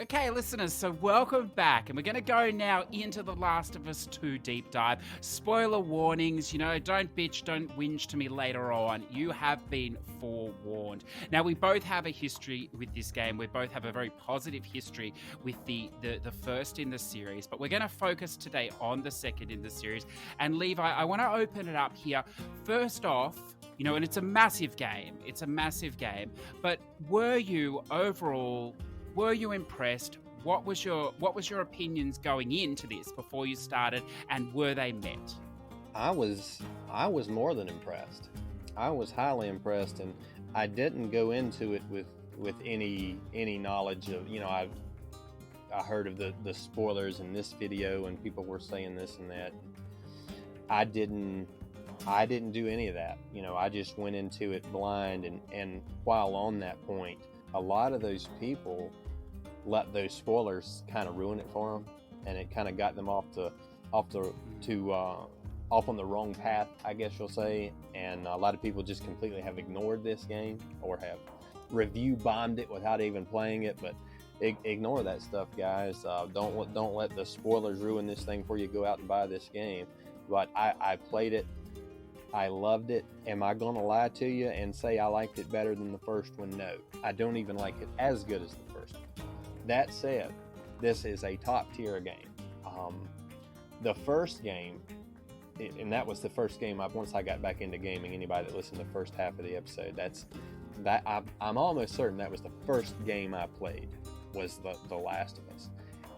Okay, listeners, so welcome back, and we're going to go now into The Last of Us 2 deep dive. Spoiler warnings, don't bitch, don't whinge to me later on. You have been forewarned. Now, we both have a history with this game. We both have a very positive history with the first in the series, but we're going to focus today on the second in the series. And Levi, I want to open it up here. First off, and it's a massive game. But were you impressed? What was your opinions going into this before you started, and were they met? I was more than impressed. I was highly impressed, and I didn't go into it with any knowledge of, I heard of the spoilers in this video and people were saying this and that. I didn't do any of that. I just went into it blind, and while on that point, a lot of those people let those spoilers kind of ruin it for them, and it kind of got them off on the wrong path, I guess you'll say. And a lot of people just completely have ignored this game or have review bombed it without even playing it. But ignore that stuff, guys. Don't let the spoilers ruin this thing before you go out and buy this game. But I played it. I loved it. Am I going to lie to you and say I liked it better than the first one? No. I don't even like it as good as the first one. That said, this is a top tier game. The first game, and that was the first game once I got back into gaming. Anybody that listened to the first half of the episode, I'm almost certain that was the first game I played, was the Last of Us.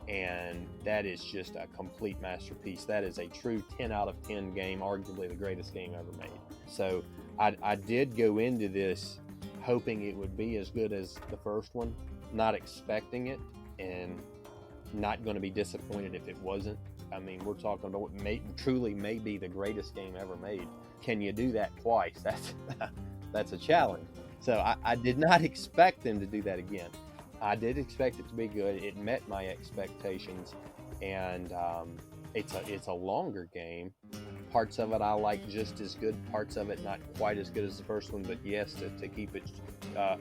And that is just a complete masterpiece. That is a true 10 out of 10 game, arguably the greatest game ever made. So I did go into this hoping it would be as good as the first one, not expecting it, and not going to be disappointed if it wasn't. I mean, we're talking about what truly may be the greatest game ever made. Can you do that twice? That's a challenge. So I did not expect them to do that again. I did expect it to be good. It met my expectations, and it's a longer game. Parts of it I like just as good, parts of it not quite as good as the first one, but yes, to keep it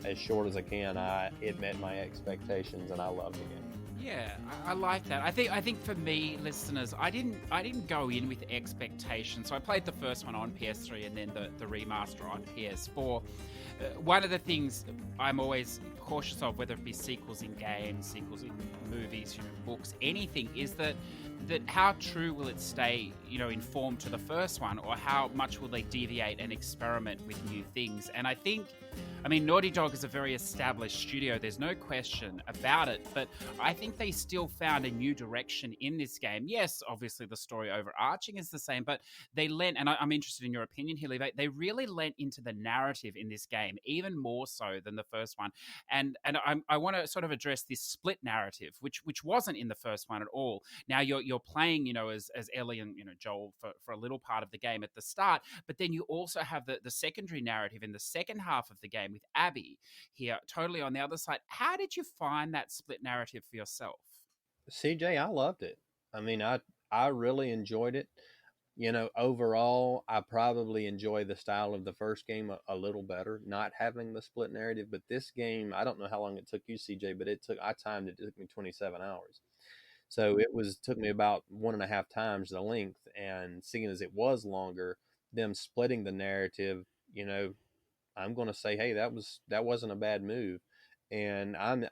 as short as I can, it met my expectations, and I loved the game. Yeah, I like that. I think for me, listeners, I didn't go in with expectations. So I played the first one on PS3 and then the remaster on PS4. One of the things I'm always cautious of, whether it be sequels in games, sequels in movies, books, anything, is that how true will it stay, informed to the first one, or how much will they deviate and experiment with new things? And I think, Naughty Dog is a very established studio. There's no question about it. But I think they still found a new direction in this game. Yes, obviously the story overarching is the same, but they lent, and I'm interested in your opinion here, Levi, they really lent into the narrative in this game, even more so than the first one. And I want to sort of address this split narrative, which wasn't in the first one at all. Now you're playing, as Ellie and Joel for a little part of the game at the start, but then you also have the secondary narrative in the second half of the game with Abby here, totally on the other side. How did you find that split narrative for yourself? CJ, I loved it. I really enjoyed it. Overall, I probably enjoy the style of the first game a little better, not having the split narrative. But this game, I don't know how long it took you, CJ, but it took me 27 hours. So it took me about 1.5 times the length. And seeing as it was longer, them splitting the narrative, I'm going to say, hey, that wasn't a bad move. And I'm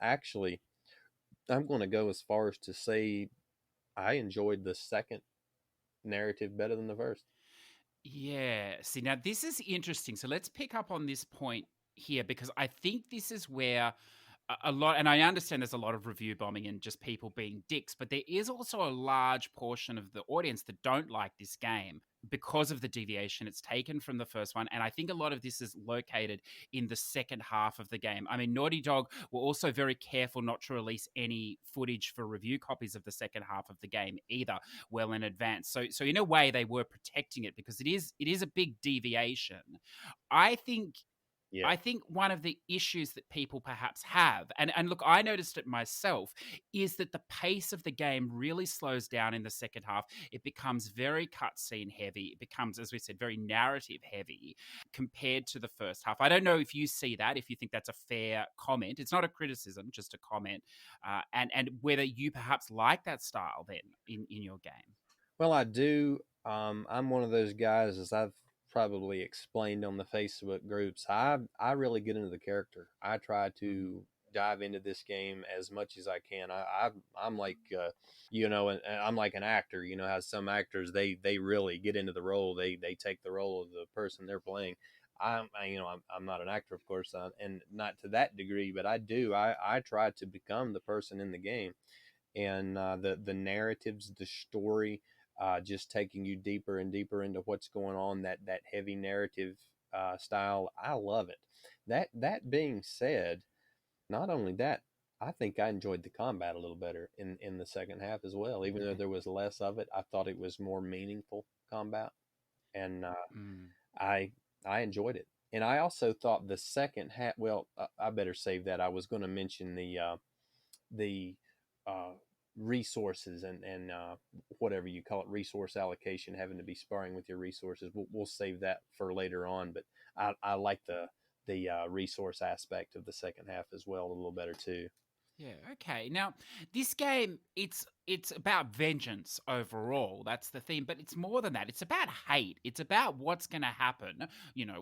going to go as far as to say I enjoyed the second narrative better than the first. Yeah. See, now this is interesting. So let's pick up on this point here, because I think this is where a lot, and I understand there's a lot of review bombing and just people being dicks, but there is also a large portion of the audience that don't like this game because of the deviation it's taken from the first one. And I think a lot of this is located in the second half of the game. Naughty Dog were also very careful not to release any footage for review copies of the second half of the game either, well in advance. So in a way, they were protecting it because it is a big deviation. I think Yeah. I think one of the issues that people perhaps have, and look, I noticed it myself, is that the pace of the game really slows down in the second half. It becomes very cutscene heavy. It becomes, as we said, very narrative heavy compared to the first half. I don't know if you see that, if you think that's a fair comment. It's not a criticism, just a comment, and whether you perhaps like that style then in your game. Well, I do. I'm one of those guys, as I've probably explained on the Facebook groups. I really get into the character. I try Mm. to dive into this game as much as I can. I'm like, and I'm like an actor. You know how some actors they really get into the role. They take the role of the person they're playing. I'm not an actor, of course, and not to that degree, but I do. I try to become the person in the game, and the narratives, the story, just taking you deeper and deeper into what's going on. That heavy narrative style, I love it. That being said, not only that, I think I enjoyed the combat a little better in the second half as well. Even though there was less of it, I thought it was more meaningful combat, and Mm. I I enjoyed it. And I also thought the second half. Well, I better save that. I was going to mention the uh, resources and whatever you call it, resource allocation, having to be sparring with your resources. We'll save that for later on. But I like the resource aspect of the second half as well a little better too. Yeah, okay. Now, this game, it's about vengeance overall. That's the theme, but it's more than that. It's about hate. It's about what's going to happen,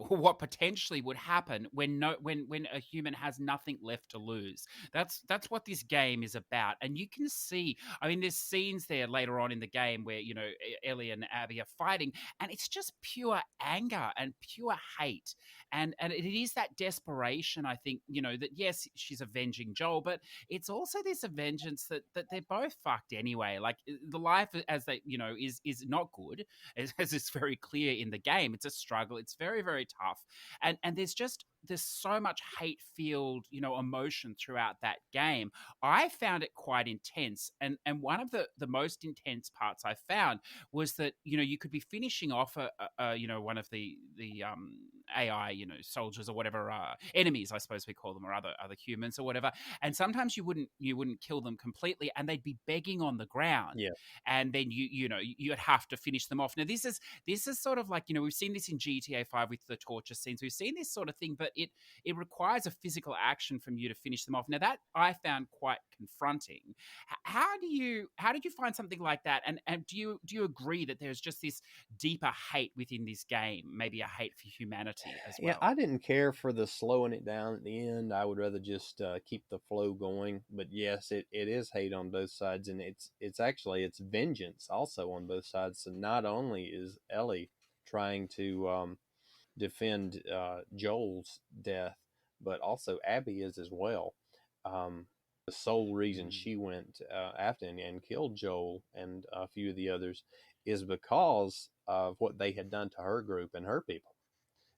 what potentially would happen when when a human has nothing left to lose. That's what this game is about. And you can see, I mean, there's scenes there later on in the game where, Ellie and Abby are fighting, and it's just pure anger and pure hate. And it is that desperation, I think, that yes, she's avenging Joel, but it's also this vengeance that they're both fucked anyway. Like the life as they is not good, as is very clear in the game. It's a struggle. It's very very tough, and there's so much hate filled emotion throughout that game. I found it quite intense, and one of the most intense parts I found was that you could be finishing off one of the AI soldiers or whatever, enemies I suppose we call them, or other humans or whatever, and sometimes you wouldn't kill them completely, and they'd be begging on the ground, Yeah, and then you'd have to finish them off. Now this is sort of like we've seen this in GTA 5 with the torture scenes. We've seen this sort of thing, but it requires a physical action from you to finish them off. Now that I found quite confronting. How did you find something like that? And do you agree that there's just this deeper hate within this game, maybe a hate for humanity as yeah. well? I didn't care for the slowing it down at the end. I would rather just keep the flow going. But yes, it is hate on both sides, and it's actually it's vengeance also on both sides. So not only is Ellie trying to defend Joel's death, but also Abby is as well. The sole reason Mm. she went after and killed Joel and a few of the others is because of what they had done to her group and her people.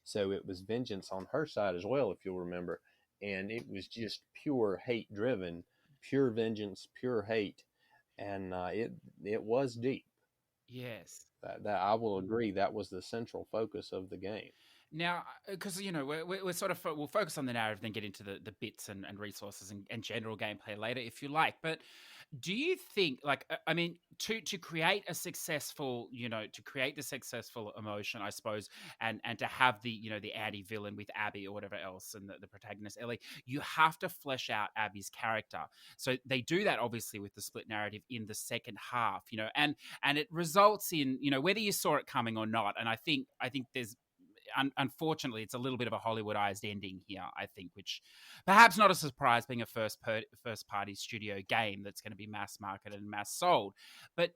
So it was vengeance on her side as well, if you'll remember. And it was just pure hate driven, pure vengeance, pure hate. And it was deep. Yes. That I will agree. That was the central focus of the game. Now, because we're sort of we'll focus on the narrative, then get into the bits and resources and general gameplay later, if you like. But do you think, like, I mean, to create a successful, to create the successful emotion, I suppose, and to have the anti villain with Abby or whatever else, and the protagonist Ellie, you have to flesh out Abby's character. So they do that obviously with the split narrative in the second half, and it results in whether you saw it coming or not. And I think there's unfortunately, it's a little bit of a Hollywoodized ending here, I think, which perhaps not a surprise being a first party studio game that's going to be mass marketed and mass sold. But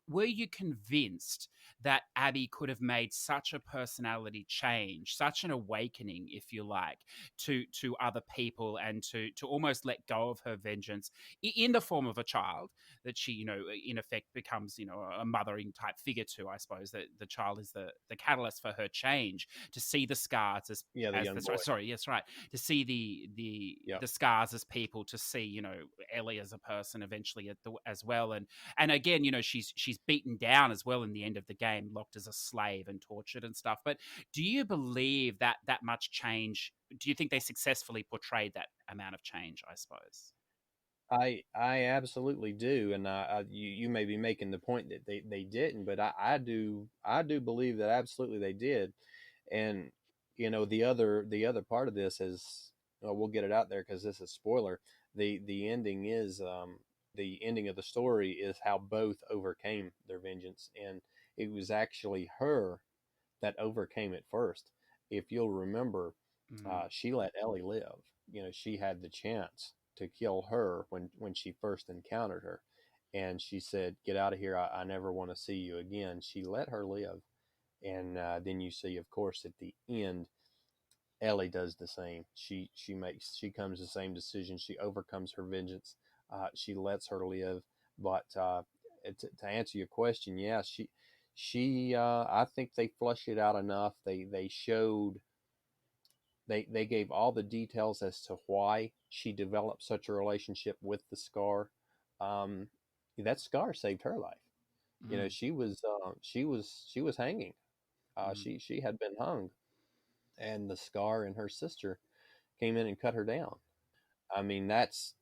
were you convinced that Abby could have made such a personality change, such an awakening, if you like, to other people, and to almost let go of her vengeance in the form of a child that she, in effect becomes, a mothering type figure to? I suppose that the child is the catalyst for her change. to see the scars Yeah, the as young the boy. sorry, yes, right, to see Yep. the scars as people, to see, Ellie as a person eventually as well, and again, she's beaten down as well in the end of the game, locked as a slave and tortured and stuff. But do you believe that much change? Do you think they successfully portrayed that amount of change, I suppose? I absolutely do, and you may be making the point that they didn't, but I do believe that absolutely they did. And the other part of this is, well, we'll get it out there because this is spoiler. The ending is, the ending of the story is how both overcame their vengeance, and it was actually her that overcame it first. If you'll remember, Mm, she let Ellie live. She had the chance to kill her when she first encountered her, and she said, "Get out of here! I never want to see you again." She let her live, and then you see, of course, at the end, Ellie does the same. She comes to the same decision. She overcomes her vengeance. She lets her live. But to answer your question, yeah, she I think they flushed it out enough. They showed, they gave all the details as to why she developed such a relationship with the scar. Um, that scar saved her life. mm, She was hanging. mm. She had been hung, and the scar and her sister came in and cut her down. I mean, that's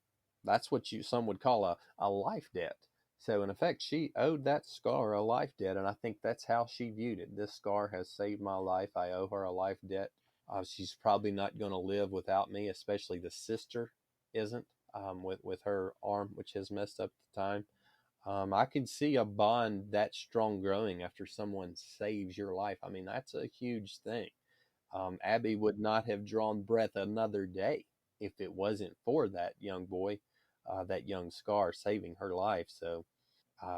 what some would call a life debt. So in effect, she owed that scar a life debt, and I think that's how she viewed it. This scar has saved my life. I owe her a life debt. She's probably not going to live without me, especially the sister isn't, with her arm, which has messed up at the time. I can see a bond that strong growing after someone saves your life. I mean, that's a huge thing. Abby would not have drawn breath another day if it wasn't for that young boy, that young Scar saving her life. So,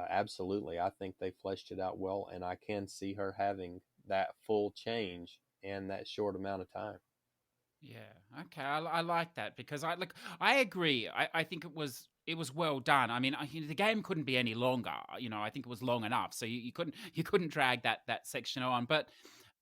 absolutely, I think they fleshed it out well, and I can see her having that full change in that short amount of time. Yeah. Okay. I like that because I agree. I think it was well done. I mean, the game couldn't be any longer. I think it was long enough, so you couldn't drag that section on. But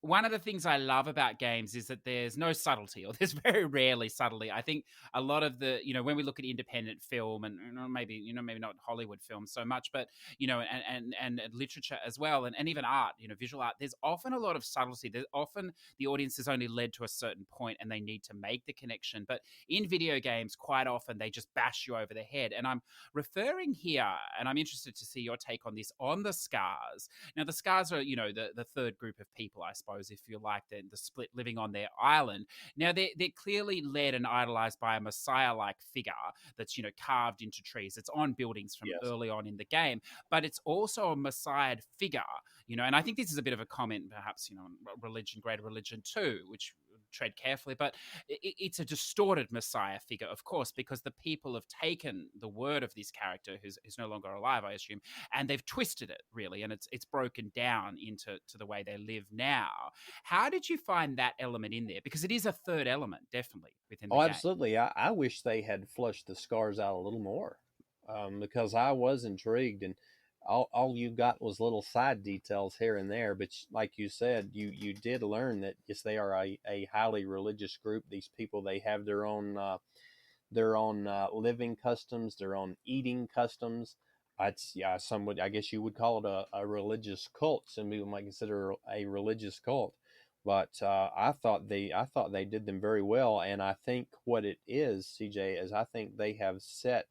one of the things I love about games is that there's no subtlety, or there's very rarely subtlety. I think a lot of when we look at independent film, and maybe not Hollywood film so much, but and literature as well, and even art, visual art, there's often a lot of subtlety. There's often the audience is only led to a certain point and they need to make the connection. But in video games, quite often they just bash you over the head. And I'm referring here, and I'm interested to see your take on this, on the scars. Now, the scars are, the third group of people, I suppose, if you like, the split living on their island. Now, they're clearly led and idolized by a messiah-like figure that's, carved into trees. It's on buildings from Yes. early on in the game, but it's also a messiah figure, and I think this is a bit of a comment, perhaps, on religion, greater religion too, which tread carefully, but it's a distorted messiah figure, of course, because the people have taken the word of this character who's no longer alive, I assume, and they've twisted it really, and it's broken down into the way they live now. How did you find that element in there? Because it is a third element, definitely, within the Oh, game. absolutely. I wish they had flushed the scars out a little more, because I was intrigued, and all you got was little side details here and there. But like you said, you did learn that yes, they are a highly religious group. These people, they have their own living customs, their own eating customs. It's, yeah, some would, I guess you would call it a religious cult. Some people might consider a religious cult, but I thought they did them very well, and I think what it is, CJ, is I think they have set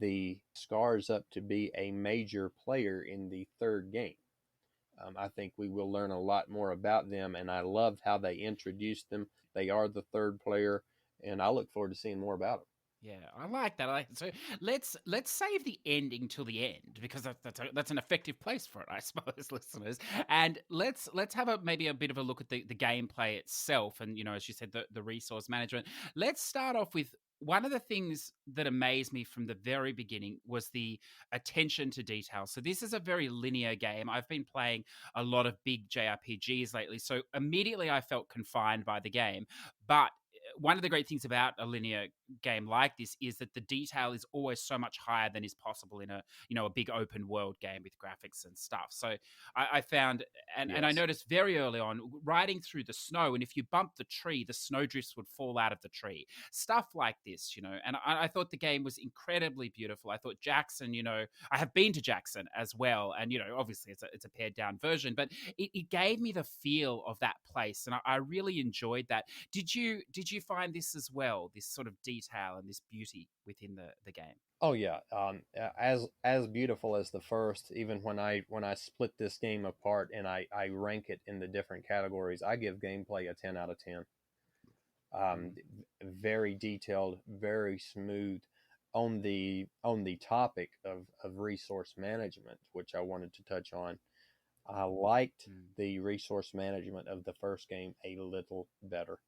the Scars up to be a major player in the third game. I think we will learn a lot more about them, and I loved how they introduced them. They are the third player, and I look forward to seeing more about them. Yeah, I like that. I like it. So let's save the ending till the end, because that's an effective place for it, I suppose, listeners. And let's have maybe a bit of a look at the gameplay itself, and as you said, the resource management. Let's start off with one of the things that amazed me from the very beginning was the attention to detail. So this is a very linear game. I've been playing a lot of big JRPGs lately, so immediately I felt confined by the game, but one of the great things about a linear game like this is that the detail is always so much higher than is possible in a a big open world game with graphics and stuff. So I found, and I Yes. noticed very early on riding through the snow, and if you bump the tree, the snowdrifts would fall out of the tree. Stuff like this, and I thought the game was incredibly beautiful. I thought Jackson, I have been to Jackson as well, and obviously it's a pared down version, but it gave me the feel of that place, and I really enjoyed that. Did you find this as well? This sort of detail and this beauty within the game. Oh yeah, as beautiful as the first. Even when I split this game apart and I rank it in the different categories, I give gameplay a 10 out of 10. Mm, Very detailed, very smooth on the topic of resource management, which I wanted to touch on. I liked mm, the resource management of the first game a little better.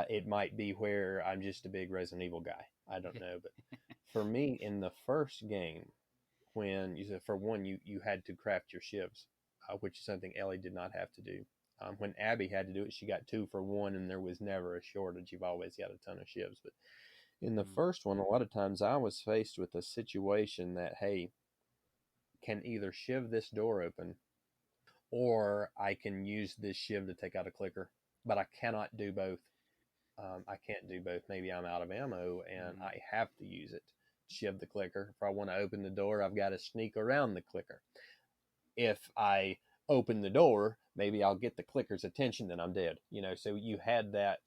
It might be where I'm just a big Resident Evil guy. I don't know, but for me, in the first game, when you said for one, you had to craft your shivs, which is something Ellie did not have to do. When Abby had to do it, she got 2 for 1, and there was never a shortage. You've always got a ton of shivs. But in the mm, first one, a lot of times I was faced with a situation that, hey, can either shiv this door open or I can use this shiv to take out a clicker, but I cannot do both. I can't do both. Maybe I'm out of ammo and mm, I have to use it. Shiv the clicker. If I want to open the door, I've got to sneak around the clicker. If I open the door, maybe I'll get the clicker's attention, then I'm dead. So you had that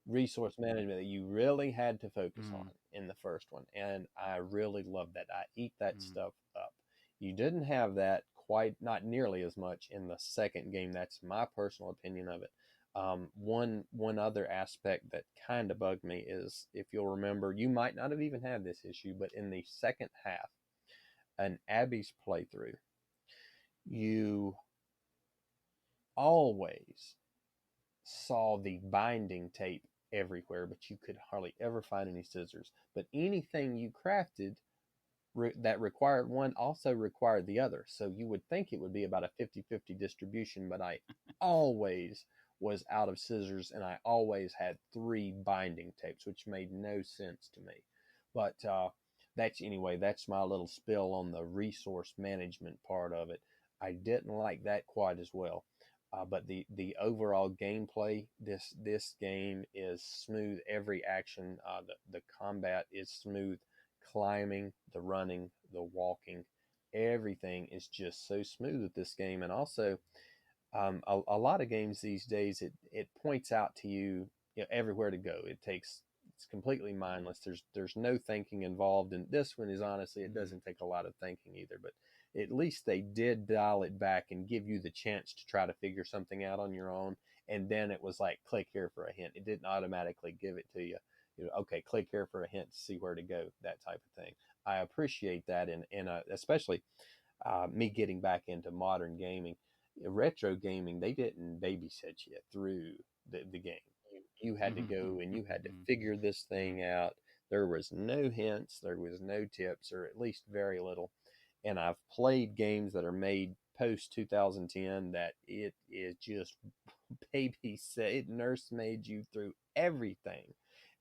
resource management that you really had to focus on mm, in the first one. And I really love that. I eat that mm, stuff up. You didn't have that quite, not nearly as much in the second game. That's my personal opinion of it. One other aspect that kind of bugged me is, if you'll remember, you might not have even had this issue, but in the second half, an Abby's playthrough, you always saw the binding tape everywhere, but you could hardly ever find any scissors. But anything you crafted that required one also required the other. So you would think it would be about a 50-50 distribution, but I always was out of scissors and I always had 3 binding tapes, which made no sense to me. But that's my little spill on the resource management part of it. I didn't like that quite as well. But the overall gameplay, this game is smooth. Every action, the combat is smooth. Climbing, the running, the walking, everything is just so smooth with this game. And also, a lot of games these days, it points out to you, everywhere to go. It's completely mindless. There's no thinking involved. And this one is, honestly, it mm, doesn't take a lot of thinking either. But at least they did dial it back and give you the chance to try to figure something out on your own. And then it was like, click here for a hint. It didn't automatically give it to you. Okay, click here for a hint to see where to go, that type of thing. I appreciate that, and especially me getting back into modern gaming, retro gaming. They didn't babysit you through the game. You had to mm, go and you had to mm, figure this mm, thing out. There was no hints, there was no tips, or at least very little. And I've played games that are made post 2010 that it is just babysit, it nursemaid you through everything.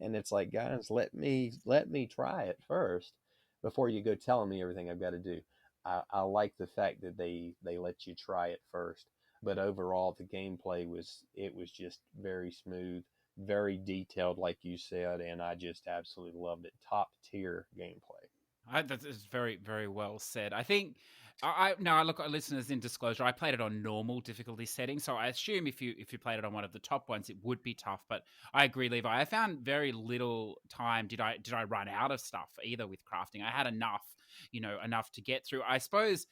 And it's like, guys, let me try it first before you go telling me everything I've got to do. I like the fact that they let you try it first. But overall, the gameplay was just very smooth, very detailed, like you said, and I just absolutely loved it. Top tier gameplay. That is very, very well said. I think I now I look at listeners in disclosure. I played it on normal difficulty setting, so I assume if you played it on one of the top ones, it would be tough. But I agree, Levi. I found very little time. Did I run out of stuff either with crafting? I had enough, enough to get through. I suppose.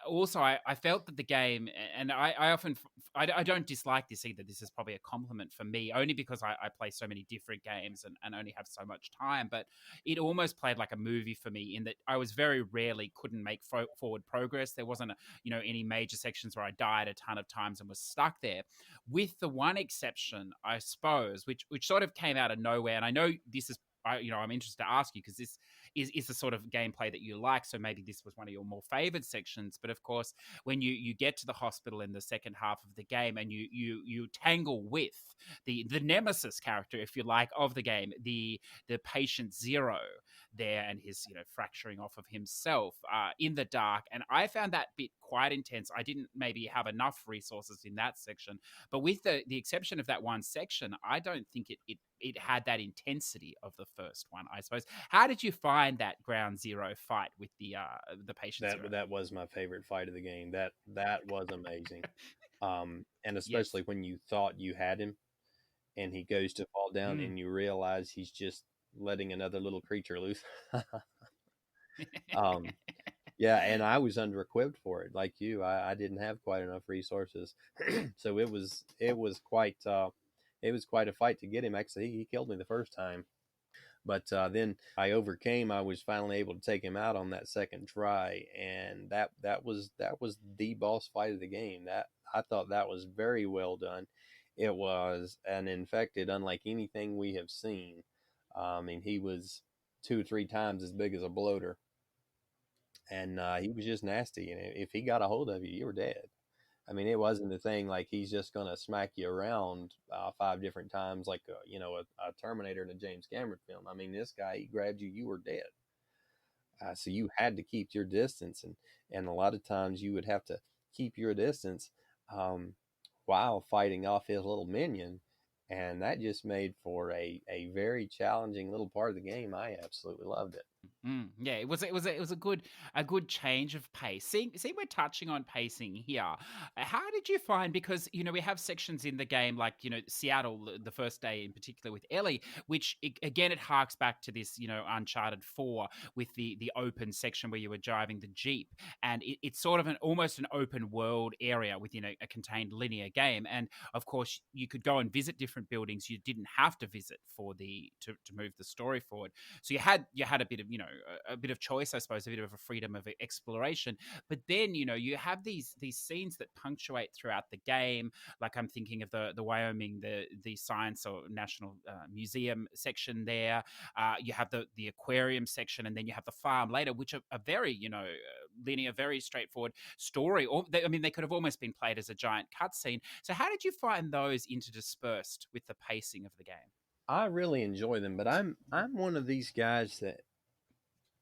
Also, I felt that the game, and I often, I don't dislike this either. This is probably a compliment for me, only because I play so many different games and only have so much time. But it almost played like a movie for me in that I was very rarely couldn't make forward progress. There wasn't any major sections where I died a ton of times and was stuck there, with the one exception, I suppose, which sort of came out of nowhere. And I know this is I'm interested to ask you, because this is the sort of gameplay that you like. So maybe this was one of your more favored sections. But of course, when you get to the hospital in the second half of the game, and you tangle with the nemesis character, if you like, of the game, the patient Zero there, and his fracturing off of himself in the dark. And I found that bit quite intense. I didn't maybe have enough resources in that section, but with the exception of that one section, I don't think it had that intensity of the first one, I suppose. How did you find that ground zero fight with the patient That Zero? that was my favorite fight of the game. That was amazing. And Yes. especially when you thought you had him, and he goes to fall down, Mm. and you realize he's just letting another little creature loose. um, yeah, and I was under equipped for it, like you. I didn't have quite enough resources, so it was quite a fight to get him. Actually, he killed me the first time, but then I overcame. I was finally able to take him out on that second try, and that was the boss fight of the game. That I thought that was very well done. It was an infected, unlike anything we have seen. I mean, he was 2 or 3 times as big as a bloater, and he was just nasty. And if he got a hold of you, you were dead. I mean, it wasn't the thing like he's just going to smack you around 5 different times like a Terminator in a James Cameron film. I mean, this guy, he grabbed you, you were dead. So you had to keep your distance, and a lot of times you would have to keep your distance um, while fighting off his little minion, and that just made for a very challenging little part of the game. I absolutely loved it. Yeah, it was a good change of pace. See, we're touching on pacing here. How did you find, because we have sections in the game like Seattle, the first day in particular with Ellie, which again it harks back to this Uncharted 4 with the open section where you were driving the Jeep, and it's sort of almost an open world area within a contained linear game. And of course, you could go and visit different buildings you didn't have to visit for to move the story forward. So you had a bit of a bit of choice, I suppose, a bit of a freedom of exploration. But then you have these scenes that punctuate throughout the game. Like I'm thinking of the Wyoming, the science or national museum section there. You have the aquarium section, and then you have the farm later, which are very linear, very straightforward story. Or they could have almost been played as a giant cutscene. So how did you find those interdispersed with the pacing of the game? I really enjoy them, but I'm one of these guys that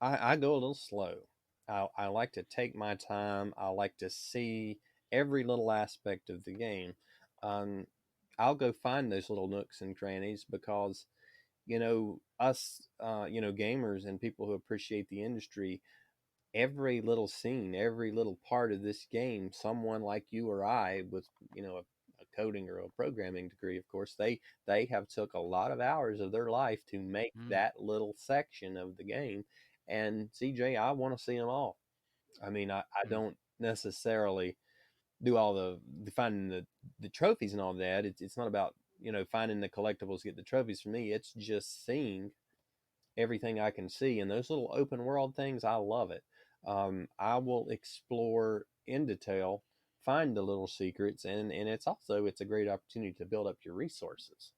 I go a little slow. I like to take my time. I like to see every little aspect of the game. Um, I'll go find those little nooks and crannies because, us, gamers and people who appreciate the industry, every little scene, every little part of this game, someone like you or I with, a coding or a programming degree, of course, they have took a lot of hours of their life to make Mm, that little section of the game. And CJ, I want to see them all. I mean, I mm, don't necessarily do all the finding the trophies and all that. It's not about finding the collectibles to get the trophies. For me, it's just seeing everything I can see. And those little open world things, I love it. I will explore in detail, find the little secrets, and it's a great opportunity to build up your resources.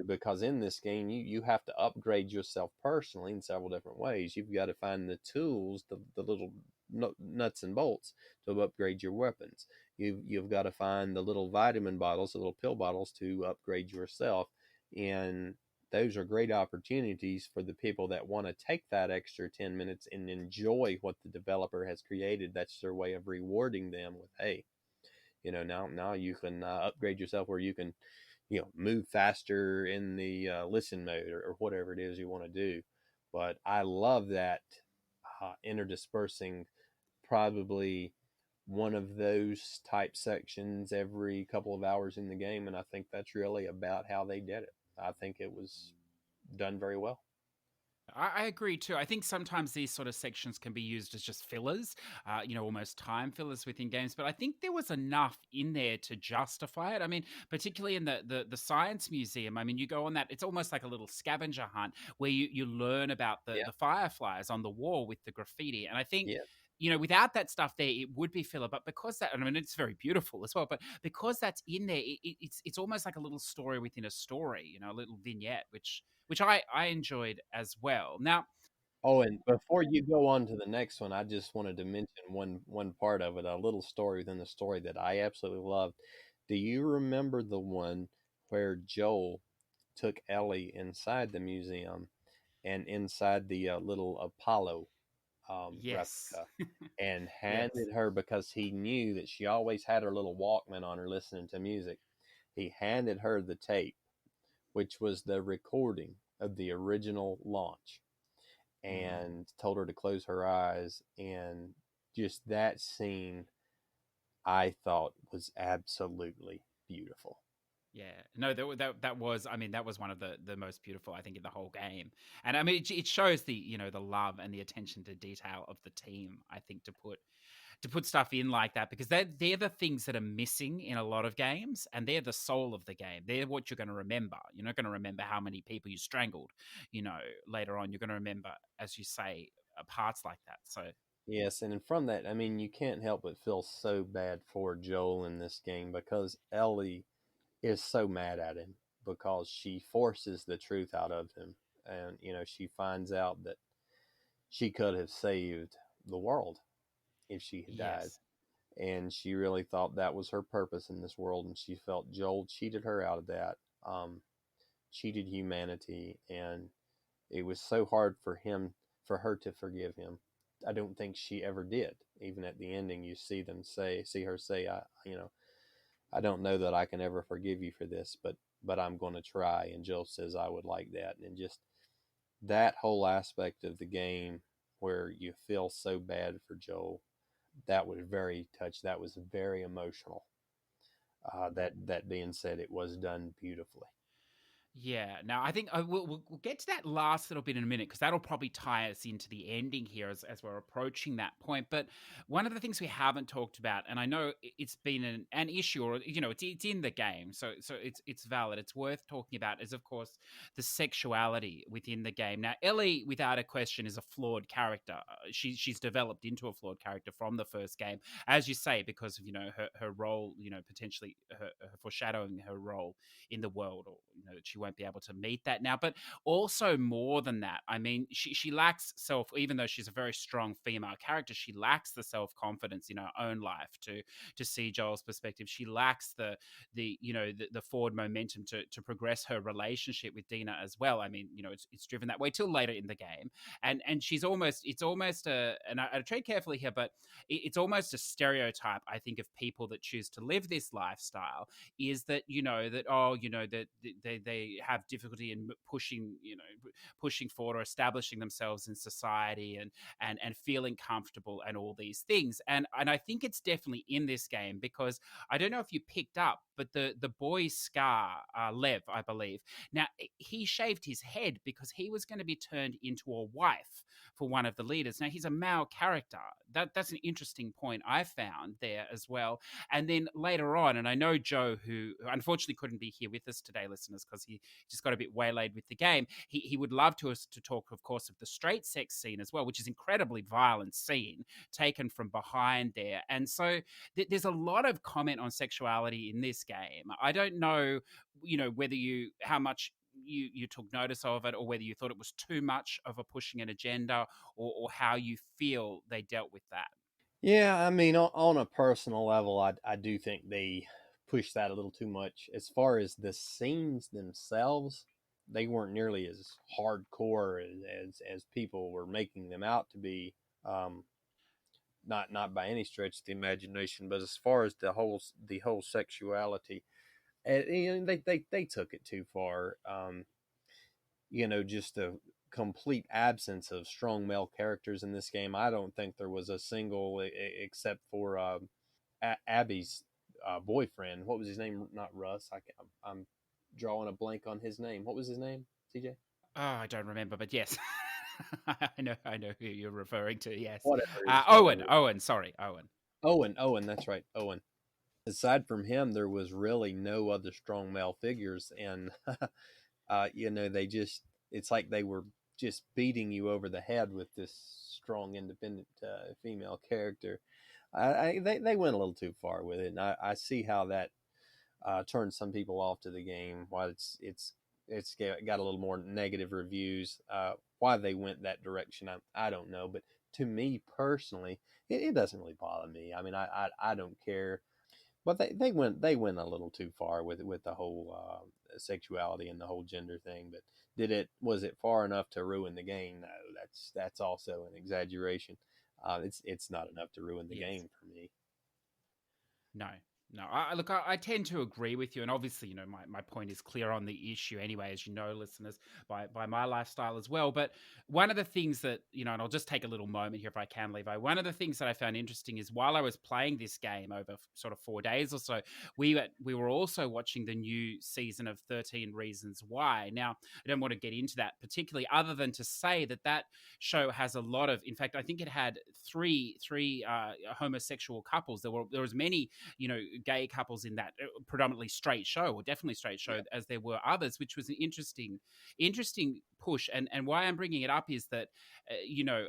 Because in this game, you have to upgrade yourself personally in several different ways. You've got to find the tools, the little nuts and bolts to upgrade your weapons. You've got to find the little vitamin bottles, the little pill bottles to upgrade yourself. And those are great opportunities for the people that want to take that extra 10 minutes and enjoy what the developer has created. That's their way of rewarding them with, hey, now you can upgrade yourself where you can move faster in the listen mode, or whatever it is you want to do. But I love that interdispersing probably one of those type sections every couple of hours in the game, and I think that's really about how they did it. I think it was done very well. I agree too. I think sometimes these sort of sections can be used as just fillers, almost time fillers within games. But I think there was enough in there to justify it. I mean, particularly in the science museum. I mean, you go on that; it's almost like a little scavenger hunt where you learn about Yeah, the fireflies on the wall with the graffiti. And I think yeah, without that stuff there, it would be filler. But because that, and I mean, it's very beautiful as well. But because that's in there, it's almost like a little story within a story. A little vignette, which which I enjoyed as well. Now, Oh, and before you go on to the next one, I just wanted to mention one part of it, a little story within the story that I absolutely loved. Do you remember the one where Joel took Ellie inside the museum and inside the little Apollo yes, replica and yes, handed her, because he knew that she always had her little Walkman on her listening to music, he handed her the tape, which was the recording of the original launch, mm, and told her to close her eyes. And just that scene, I thought was absolutely beautiful. yeah. No, that was. I mean, that was one of the most beautiful, I think, in the whole game. And I mean, it shows the the love and the attention to detail of the team. I think to put stuff in like that, because they're the things that are missing in a lot of games, and they're the soul of the game. They're what you're going to remember. You're not going to remember how many people you strangled, you know, later on. You're going to remember, as you say, parts like that. So Yes, and from that, I mean, you can't help but feel so bad for Joel in this game, because Ellie is so mad at him because she forces the truth out of him. And, she finds out that she could have saved the world if she had died. yes, And she really thought that was her purpose in this world. And she felt Joel cheated her out of that, cheated humanity. And it was so hard for her to forgive him. I don't think she ever did. Even at the ending, you see her say, I don't know that I can ever forgive you for this, but I'm going to try. And Jill says, I would like that. And just that whole aspect of the game where you feel so bad for Joel, that was very touched. That was very emotional. That being said, it was done beautifully. yeah. Now, I think we'll get to that last little bit in a minute, because that'll probably tie us into the ending here as we're approaching that point. But one of the things we haven't talked about, and I know it's been an issue, or it's in the game, so it's valid. It's worth talking about, is of course the sexuality within the game. Now, Ellie, without a question, is a flawed character. She's developed into a flawed character from the first game, as you say, because of her role, potentially her foreshadowing her role in the world, or that she won't be able to meet that now. But also, more than that, I mean, she lacks self, even though she's a very strong female character, she lacks the self-confidence in her own life to see Joel's perspective. She lacks the forward momentum to progress her relationship with Dina as well. I mean, it's driven that way till later in the game. And it's almost and I tread carefully here, but it's almost a stereotype, I think, of people that choose to live this lifestyle, is that that they have difficulty in pushing forward or establishing themselves in society, and feeling comfortable, and all these things. And I think it's definitely in this game, because I don't know if you picked up, but the boy Scar, Lev, I believe, now he shaved his head because he was going to be turned into a wife for one of the leaders. Now he's a male character. That's an interesting point I found there as well. And then later on, and I know Joe, who unfortunately couldn't be here with us today, listeners, because he just got a bit waylaid with the game, he would love to us to talk, of course, of the straight sex scene as well, which is incredibly violent scene taken from behind there. And so there's a lot of comment on sexuality in this game. I don't know, whether how much you took notice of it, or whether you thought it was too much of a pushing an agenda, or how you feel they dealt with that. Yeah, I mean, on a personal level, I do think they pushed that a little too much. As far as the scenes themselves, they weren't nearly as hardcore as people were making them out to be. Um, not by any stretch of the imagination, but as far as the whole sexuality, and, they took it too far. Just a complete absence of strong male characters in this game. I don't think there was a single, except for Abby's boyfriend. What was his name? Not Russ. I'm drawing a blank on his name. What was his name, CJ? Oh, I don't remember, but yes. I know who you're referring to. Yes, Whatever his Owen. name. Owen, sorry, Owen. Owen. That's right, Owen. Aside from him, there was really no other strong male figures, and they just, it's like they were just beating you over the head with this strong, independent female character. They went a little too far with it, and I see how that turns some people off to the game. Why it's got a little more negative reviews. Why they went that direction, I don't know. But to me personally, it doesn't really bother me. I mean, I don't care. But they went a little too far with the whole sexuality and the whole gender thing. But was it far enough to ruin the game? No, that's also an exaggeration. It's not enough to ruin the Yes. game for me. No, no. I tend to agree with you, and obviously, my point is clear on the issue anyway, as you know, listeners, by my lifestyle as well. But one of the things that and I'll just take a little moment here if I can, Levi. One of the things that I found interesting is while I was playing this game over sort of 4 days or so, we were also watching the new season of 13 Reasons Why. Now, I don't want to get into that particularly, other than to say that show has a lot of. In fact, I think it had three homosexual couples. There was many gay couples in that predominantly straight show, or definitely straight show, as there were others, which was an interesting push. And why I'm bringing it up is that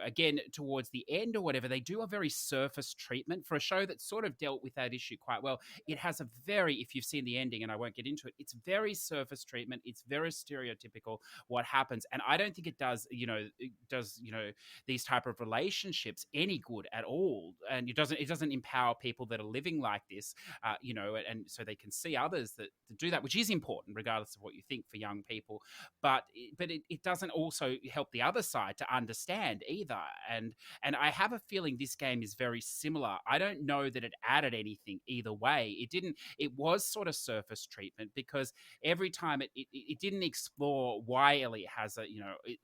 again, towards the end or whatever, they do a very surface treatment for a show that sort of dealt with that issue quite well. It has a very, if you've seen the ending, and I won't get into it, it's very surface treatment. It's very stereotypical what happens, and I don't think it does these type of relationships any good at all. And it doesn't empower people that are living like this, and so they can see others that do that, which is important regardless of what you think for young people. But it doesn't also help the other side to understand either. And I have a feeling this game is very similar. I don't know that it added anything either way. It was sort of surface treatment, because every time it didn't explore why Ellie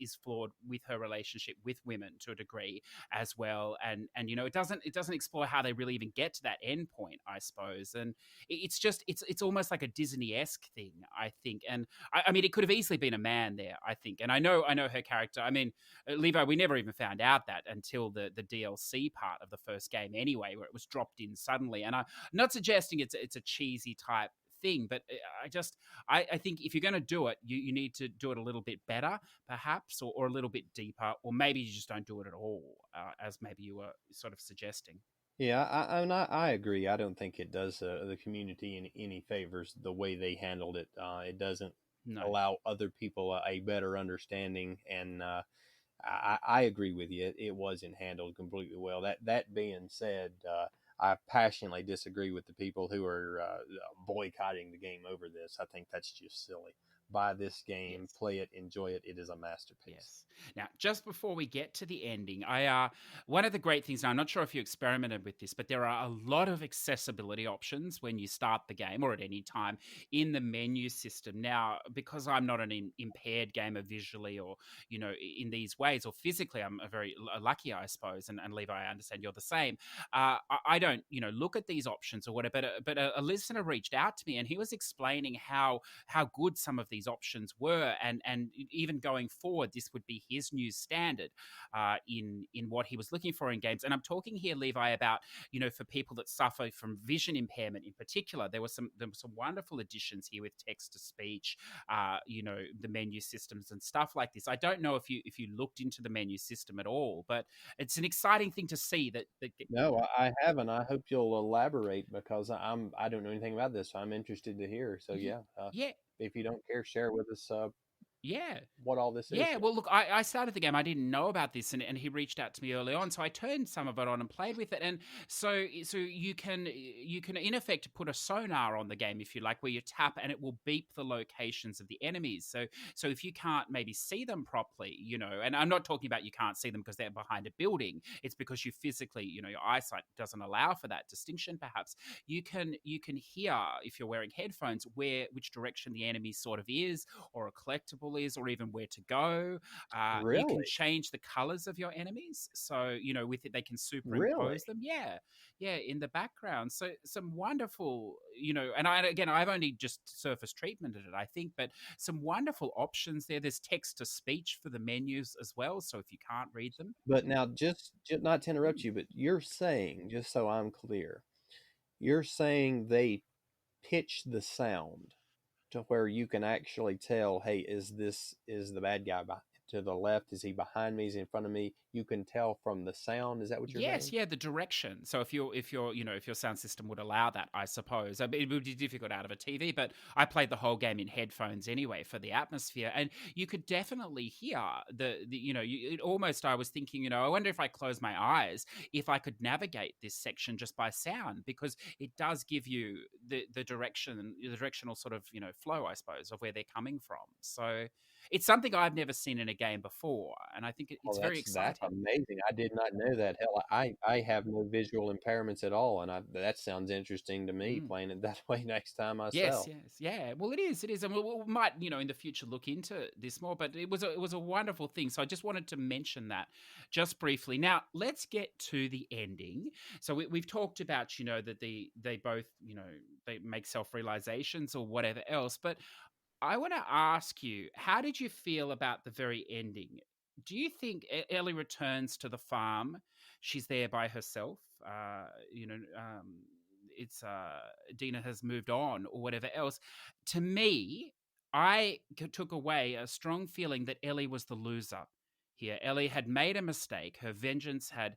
is flawed with her relationship with women to a degree as well. And it doesn't explore how they really even get to that end point, I suppose. And it's almost like a Disney-esque thing, I think. And I mean, it could have easily been a man there, I think. And I know her character. I mean, Levi, we never even found out that until the DLC part of the first game anyway, where it was dropped in suddenly. And I'm not suggesting it's a cheesy type thing, but I think if you're going to do it, you need to do it a little bit better, perhaps, or a little bit deeper, or maybe you just don't do it at all, as maybe you were sort of suggesting. Yeah, I agree. I don't think it does the community any favors the way they handled it. It doesn't No. allow other people a better understanding, and I agree with you. It wasn't handled completely well. That being said, I passionately disagree with the people who are boycotting the game over this. I think that's just silly. Buy this game, Yes. play it, enjoy it. It is a masterpiece. Yes. Now, just before we get to the ending, one of the great things. Now, I'm not sure if you experimented with this, but there are a lot of accessibility options when you start the game or at any time in the menu system. Now, because I'm not an impaired gamer visually, or in these ways, or physically, I'm a very lucky, I suppose. And Levi, I understand you're the same. I don't look at these options or whatever. But a listener reached out to me, and he was explaining how good some of these options were, and even going forward, this would be his new standard in what he was looking for in games. And I'm talking here, Levi, about for people that suffer from vision impairment in particular. There were some wonderful additions here with text to speech, the menu systems and stuff like this. I don't know if you looked into the menu system at all, but it's an exciting thing to see that. No, I haven't. I hope you'll elaborate because I don't know anything about this. So I'm interested to hear. So yeah, Yeah, if you don't care, share with us yeah. what all this is Yeah, here. well, look, I started the game. I didn't know about this, and he reached out to me early on, so I turned some of it on and played with it. And so you can in effect put a sonar on the game if you like, where you tap and it will beep the locations of the enemies. So if you can't maybe see them properly, and I'm not talking about you can't see them because they're behind a building. It's because you physically, your eyesight doesn't allow for that distinction. Perhaps you can hear, if you're wearing headphones, which direction the enemy sort of is, or a collectible is, or even where to go. You can Really, change the colors of your enemies, so with it they can really. superimpose them. Yeah, in the background. So some wonderful, and I've only just surface treatmented it, I think, but some wonderful options there. There's text to speech for the menus as well, so if you can't read them. But now, just not to interrupt you, but you're saying, just so I'm clear, you're saying they pitch the sound to where you can actually tell, hey, is the bad guy to the left? Is he behind me? Is he in front of me? You can tell from the sound. Is that what you're Yes, saying? yeah, the direction. So if your if your sound system would allow that, I suppose. I mean, it would be difficult out of a TV, but I played the whole game in headphones anyway for the atmosphere, and you could definitely hear the it almost. I was thinking, I wonder if I close my eyes, if I could navigate this section just by sound, because it does give you the direction, the directional sort of flow, I suppose, of where they're coming from. So it's something I've never seen in a game before, and I think it's Oh, very that's exciting. amazing. I did not know that. Hell, I have no visual impairments at all, and that sounds interesting to me Mm. playing it that way next time Yes, myself. yes, yeah. Well, it is, and we might, in the future look into this more. But it was a wonderful thing. So I just wanted to mention that just briefly. Now let's get to the ending. So we've talked about, that they both, they make self realizations or whatever else. But I want to ask you, how did you feel about the very ending? Do you think Ellie returns to the farm? She's there by herself. It's Dina has moved on or whatever else. To me, took away a strong feeling that Ellie was the loser here. Ellie had made a mistake. Her vengeance had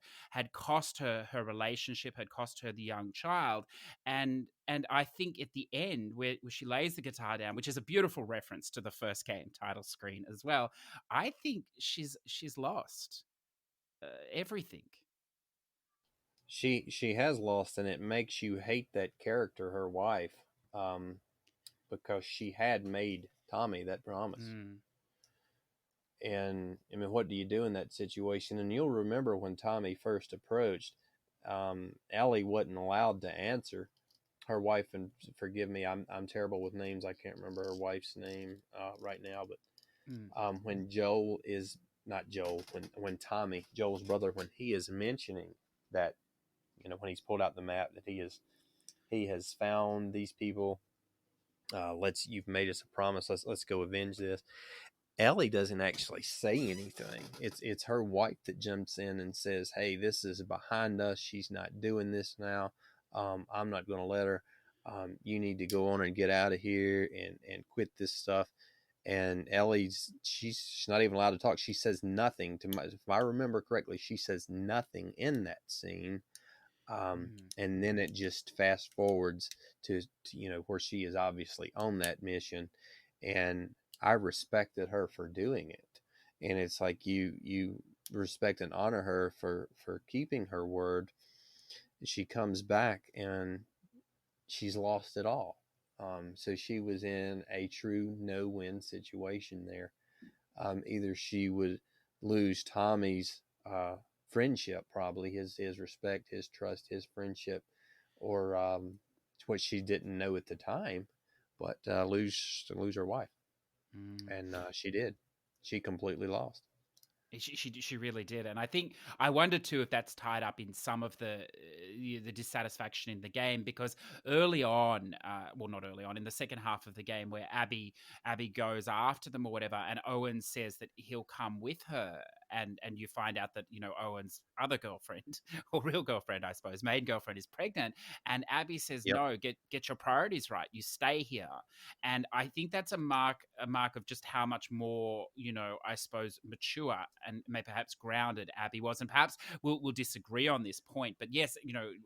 cost her her relationship, had cost her the young child, and I think at the end where she lays the guitar down, which is a beautiful reference to the first game title screen as well, I think she's lost everything. She has lost, and it makes you hate that character, her wife, um, because she had made Tommy that promise. Mm, And I mean, what do you do in that situation? And you'll remember when Tommy first approached, Ellie wasn't allowed to answer. Her wife, and forgive me, I'm terrible with names. I can't remember her wife's name right now. But mm, when Joel is not Joel, when Tommy, Joel's brother, when he is mentioning that, when he's pulled out the map, that he has found these people. You've made us a promise. Let's go avenge this. Ellie doesn't actually say anything. It's her wife that jumps in and says, "Hey, this is behind us. She's not doing this now. I'm not going to let her. You need to go on and get out of here and quit this stuff." And she's not even allowed to talk. She says nothing if I remember correctly, she says nothing in that scene. mm, And then it just fast forwards to where she is obviously on that mission, and I respected her for doing it. And it's like you respect and honor her for keeping her word. She comes back and she's lost it all. So she was in a true no-win situation there. Either she would lose Tommy's friendship, probably his respect, his trust, his friendship, or what she didn't know at the time, but lose her wife, mm. and she did. She completely lost. She really did, and I think I wonder too if that's tied up in some of the dissatisfaction in the game, because early on, well, not early on, in the second half of the game, where Abby goes after them or whatever, and Owen says that he'll come with her, and you find out that Owen's other girlfriend or real girlfriend, I suppose, main girlfriend, is pregnant, and Abby says, Yep, "No, get your priorities right. You stay here." And I think that's a mark of just how much more I suppose mature and maybe perhaps grounded Abby was. And perhaps we'll disagree on this point, but yes,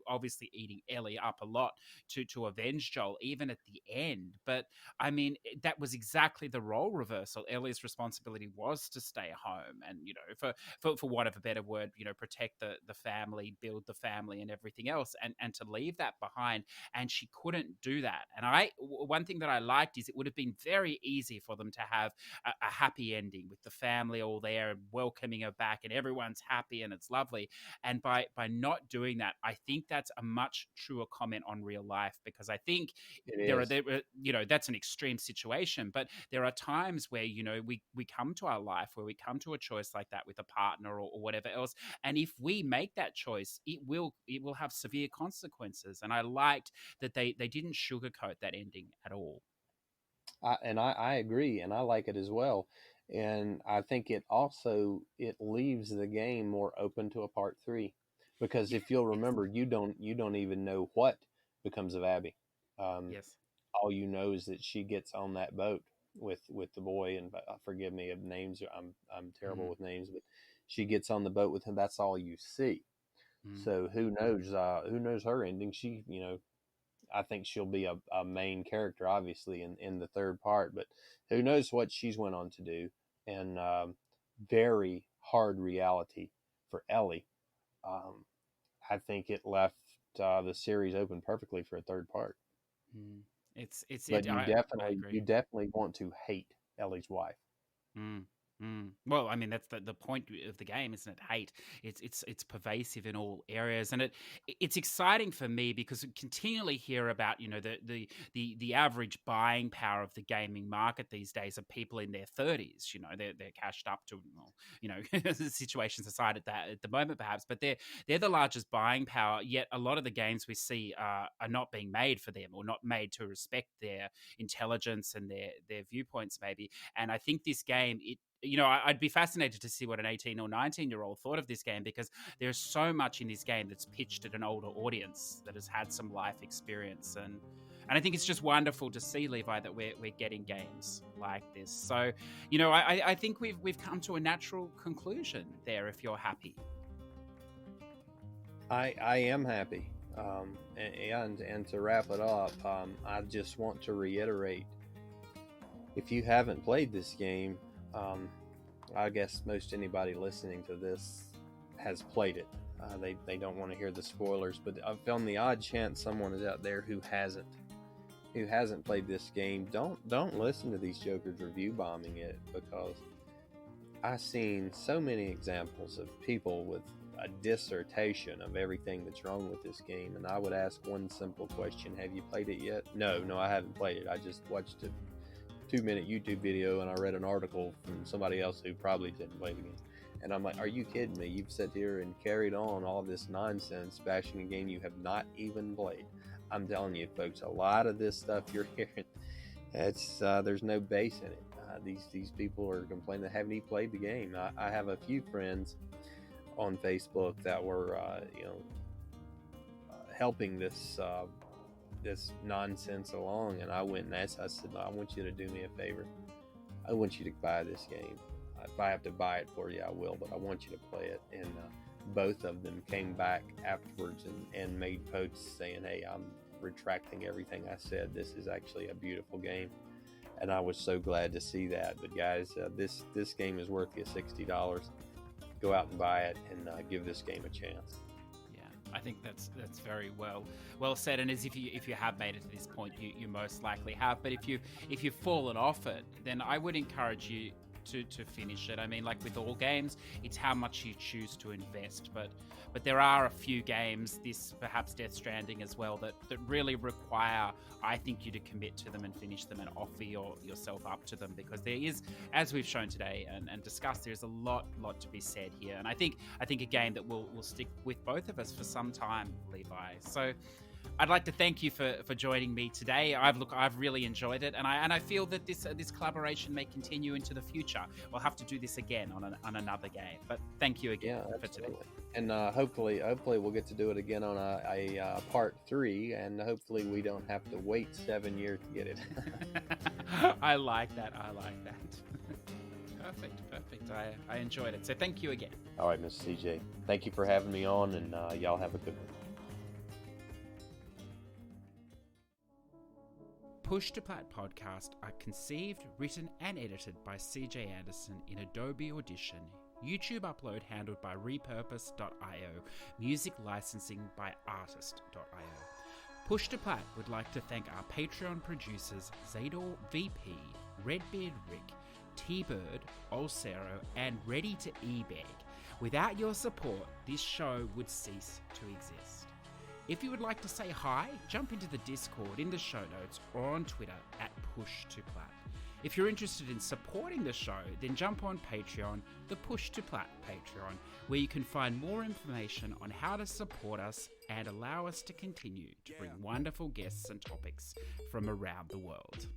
obviously eating Ellie up a lot to avenge Joel even at the end. But I mean, that was exactly the role reversal. Ellie's responsibility was to stay home and for want of a better word, protect the family, build the family and everything else, and to leave that behind, and she couldn't do that. And one thing that I liked is it would have been very easy for them to have a happy ending with the family all there and welcoming her back, and everyone's happy and it's lovely. And by not doing that, I think that's a much truer comment on real life, because I think it there are is. that's an extreme situation, but there are times where we come to our life where we come to a choice like that with a partner or whatever else, and if we make that choice, it will have severe consequences. And I liked that they didn't sugarcoat that ending at all. I agree, and I like it as well. And I think it leaves the game more open to a part three, because if you'll Yes. remember, you don't even know what becomes of Abby. Um, Yes. all you know is that she gets on that boat, with the boy, and forgive me of names. I'm terrible Mm. with names, but she gets on the boat with him. That's all you see. Mm. So who knows? Who knows her ending? She, I think she'll be a main character, obviously, in the third part. But who knows what she's went on to do? And very hard reality for Ellie. Um, I think it left the series open perfectly for a third part. Mm. But I agree. you definitely want to hate Ellie's wife. Mm, mm. Well, I mean that's the point of the game, isn't it? Hate. It's pervasive in all areas, and it's exciting for me because we continually hear about the average buying power of the gaming market these days of people in their 30s. They're cashed up to, well, situations aside at the moment perhaps, but they're the largest buying power. Yet a lot of the games we see are not being made for them or not made to respect their intelligence and their viewpoints maybe. And I think this game, I'd be fascinated to see what an 18 or 19-year-old thought of this game, because there's so much in this game that's pitched at an older audience that has had some life experience. And I think it's just wonderful to see, Levi, that we're getting games like this. So, I think we've come to a natural conclusion there, if you're happy. I am happy. And to wrap it up, I just want to reiterate, if you haven't played this game, I guess most anybody listening to this has played it. They don't want to hear the spoilers, but on the odd chance someone is out there who hasn't played this game, don't listen to these jokers review bombing it, because I've seen so many examples of people with a dissertation of everything that's wrong with this game, and I would ask one simple question: have you played it yet? No, I haven't played it. I just watched a 2-minute YouTube video and I read an article from somebody else who probably didn't play the game. And I'm like, are you kidding me? You've sat here and carried on all this nonsense bashing a game you have not even played. I'm telling you, folks, a lot of this stuff you're hearing, there's no base in it. These people are complaining they haven't even played the game. I have a few friends on Facebook that were helping this nonsense along, and I went and asked. I said, I want you to do me a favor. I want you to buy this game. If I have to buy it for you, I will, but I want you to play it. And both of them came back afterwards and made posts saying, hey, I'm retracting everything I said. This is actually a beautiful game, and I was so glad to see that. But guys, this game is worth you $60. Go out and buy it and give this game a chance. I think that's very well said. And as if you have made it to this point, you most likely have. But if you've fallen off it, then I would encourage you to finish it. I mean, like with all games, it's how much you choose to invest. But there are a few games, this perhaps Death Stranding as well, that really require, I think, you to commit to them and finish them and offer yourself up to them, because there is, as we've shown today and discussed, there's a lot to be said here. And I think a game that will stick with both of us for some time, Levi. So I'd like to thank you for joining me today. I've really enjoyed it, and I feel that this collaboration may continue into the future. We'll have to do this again on another game. But thank you again for today. And hopefully we'll get to do it again on a part 3, and hopefully we don't have to wait 7 years to get it. I like that. Perfect. I enjoyed it. So thank you again. All right, Mr. CJ. Thank you for having me on, and y'all have a good one. Push2Plat podcast are conceived, written, and edited by CJ Anderson in Adobe Audition. YouTube upload handled by repurpose.io. Music licensing by artist.io. Push2Plat would like to thank our Patreon producers Zador VP, Redbeard Rick, T-Bird, Olsero, and Ready to eBeg. Without your support, this show would cease to exist. If you would like to say hi, jump into the Discord in the show notes or on Twitter at Push2Plat. If you're interested in supporting the show, then jump on Patreon, the Push2Plat Patreon, where you can find more information on how to support us and allow us to continue to bring wonderful guests and topics from around the world.